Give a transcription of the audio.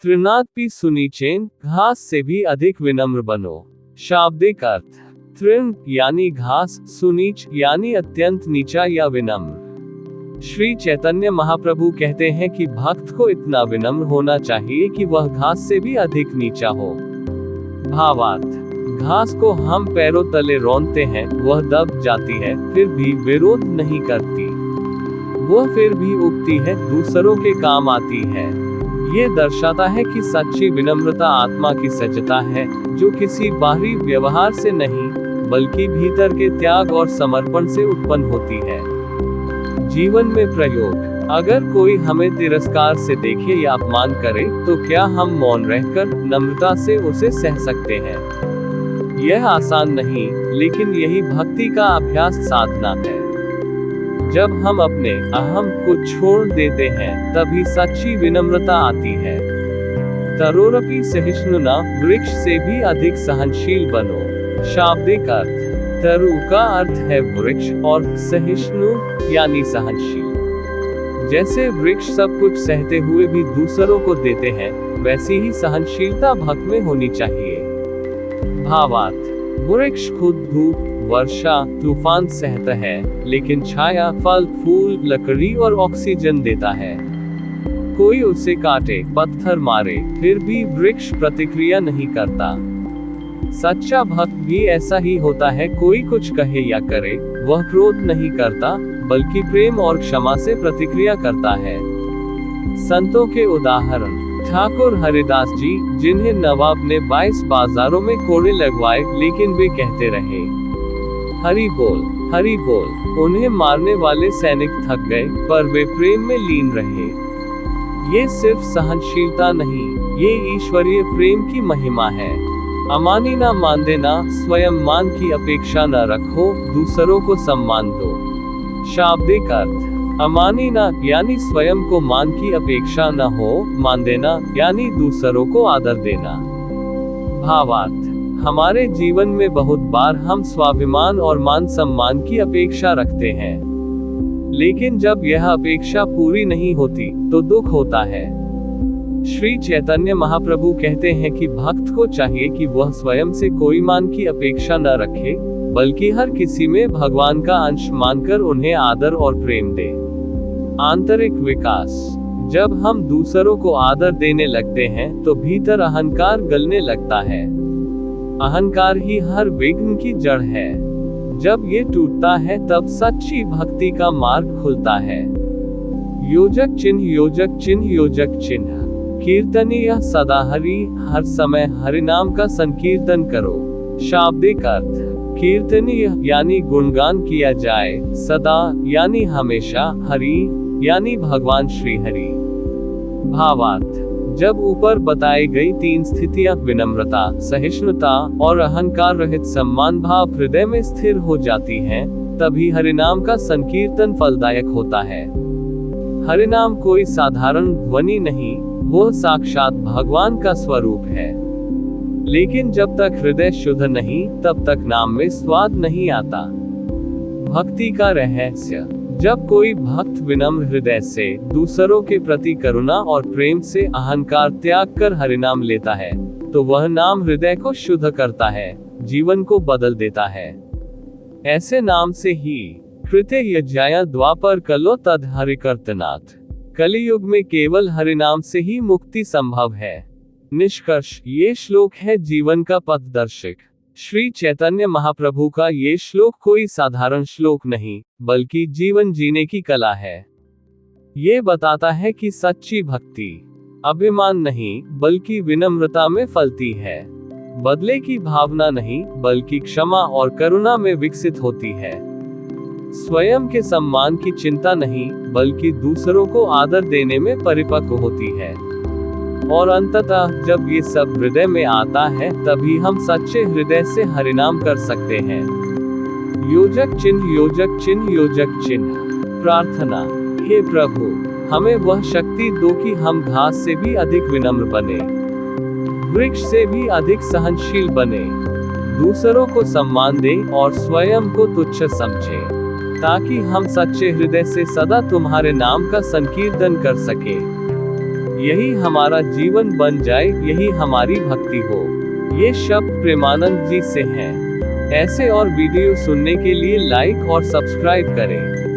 तृणादपि सुनीचेन, घास से भी अधिक विनम्र बनो। शाब्दिक अर्थ, तृण यानी घास, सुनीच यानी अत्यंत नीचा या विनम्र। श्री चैतन्य महाप्रभु कहते हैं कि भक्त को इतना विनम्र होना चाहिए कि वह घास से भी अधिक नीचा हो। भावार्थ, घास को हम पैरों तले रौंदते हैं, वह दब जाती है, फिर भी विरोध नहीं करती। वह फिर भी उगती है, दूसरों के काम आती है। ये दर्शाता है कि सच्ची विनम्रता आत्मा की सज्जता है, जो किसी बाहरी व्यवहार से नहीं, बल्कि भीतर के त्याग और समर्पण से उत्पन्न होती है। जीवन में प्रयोग, अगर कोई हमें तिरस्कार से देखे या अपमान करे, तो क्या हम मौन रहकर नम्रता से उसे सह सकते हैं? यह आसान नहीं, लेकिन यही भक्ति का अभ्यास साधना है। जब हम अपने अहम को छोड़ देते हैं, तभी सच्ची विनम्रता आती है। तरोरपि सहिष्णुना, वृक्ष से भी अधिक सहनशील बनो। शाब्दिक अर्थ, तरु का अर्थ है वृक्ष और सहिष्णु यानी सहनशील। जैसे वृक्ष सब कुछ सहते हुए भी दूसरों को देते हैं, वैसी ही सहनशीलता भक्त में होनी चाहिए। भावार्थ, वृक्ष खुद धूप, वर्षा, तूफान सहता है, लेकिन छाया, फल, फूल, लकड़ी और ऑक्सीजन देता है। कोई उसे काटे, पत्थर मारे, फिर भी वृक्ष प्रतिक्रिया नहीं करता। सच्चा भक्त भी ऐसा ही होता है। कोई कुछ कहे या करे, वह क्रोध नहीं करता, बल्कि प्रेम और क्षमा से प्रतिक्रिया करता है। संतों के उदाहरण, ठाकुर हरिदास जी, जिन्हें नवाब ने 22 बाजारों में कोड़े लगवाए, लेकिन वे कहते रहे, हरि बोल, हरि बोल। उन्हें मारने वाले सैनिक थक गए, पर वे प्रेम में लीन रहे। ये सिर्फ सहनशीलता नहीं, ये ईश्वरीय प्रेम की महिमा है। अमानी ना मान देना, स्वयं मान की अपेक्षा न रखो, दूसरों को सम्मान दो। शाब्दिक अर्थ, अमानी ना यानी स्वयं को मान की अपेक्षा न हो, मान देना यानी दूसरों को आदर देना। भावार्थ, हमारे जीवन में बहुत बार हम स्वाभिमान और मान सम्मान की अपेक्षा रखते हैं, लेकिन जब यह अपेक्षा पूरी नहीं होती, तो दुख होता है। श्री चैतन्य महाप्रभु कहते हैं कि भक्त को चाहिए कि वह स्वयं से कोई मान की अपेक्षा न रखे, बल्कि हर किसी में भगवान का अंश मानकर उन्हें आदर और प्रेम दे। आंतरिक विकास, जब हम दूसरों को आदर देने लगते हैं, तो भीतर अहंकार गलने लगता है। अहंकार ही हर विघ्न की जड़ है। जब ये टूटता है, तब सच्ची भक्ति का मार्ग खुलता है। योजक चिन्ह, योजक चिन्ह, योजक चिन्ह। कीर्तनीय सदा हरि, हर समय हरि नाम का संकीर्तन करो। शाब्दिक अर्थ, कीर्तनीय यानी गुणगान किया जाए, सदा यानी हमेशा, हरि यानी भगवान श्री हरि। भावार्थ, जब ऊपर बताई गई 3 स्थितियां विनम्रता, सहिष्णुता और अहंकार रहित सम्मान भाव हृदय में स्थिर हो जाती हैं, तभी हरिनाम का संकीर्तन फलदायक होता है। हरिनाम कोई साधारण ध्वनि नहीं, वो साक्षात भगवान का स्वरूप है। लेकिन जब तक हृदय शुद्ध नहीं, तब तक नाम में स्वाद नहीं आता। भक्ति का रहस्य, जब कोई भक्त विनम्र हृदय से दूसरों के प्रति करुणा और प्रेम से अहंकार त्याग कर हरिनाम लेता है, तो वह नाम हृदय को शुद्ध करता है, जीवन को बदल देता है। ऐसे नाम से ही कृते यज्ञाया द्वापर कलो तद हरिकर्तनाथ। कलियुग में केवल हरिनाम से ही मुक्ति संभव है। निष्कर्ष, ये श्लोक है जीवन का पथदर्शक। श्री चैतन्य महाप्रभु का ये श्लोक कोई साधारण श्लोक नहीं, बल्कि जीवन जीने की कला है। ये बताता है कि सच्ची भक्ति अभिमान नहीं, बल्कि विनम्रता में फलती है। बदले की भावना नहीं, बल्कि क्षमा और करुणा में विकसित होती है। स्वयं के सम्मान की चिंता नहीं, बल्कि दूसरों को आदर देने में परिपक्व होती है। और अंततः जब ये सब हृदय में आता है, तभी हम सच्चे हृदय से हरिनाम कर सकते हैं। योजक चिन्ह, योजक चिन्ह, योजक चिन्ह। प्रार्थना, हे प्रभु, हमें वह शक्ति दो कि हम घास से भी अधिक विनम्र बने, वृक्ष से भी अधिक सहनशील बने, दूसरों को सम्मान दें और स्वयं को तुच्छ समझें, ताकि हम सच्चे हृदय से सदा तुम्हारे नाम का संकीर्तन कर सके। यही हमारा जीवन बन जाए, यही हमारी भक्ति हो। ये शब्द प्रेमानंद जी से हैं। ऐसे और वीडियो सुनने के लिए लाइक और सब्सक्राइब करें।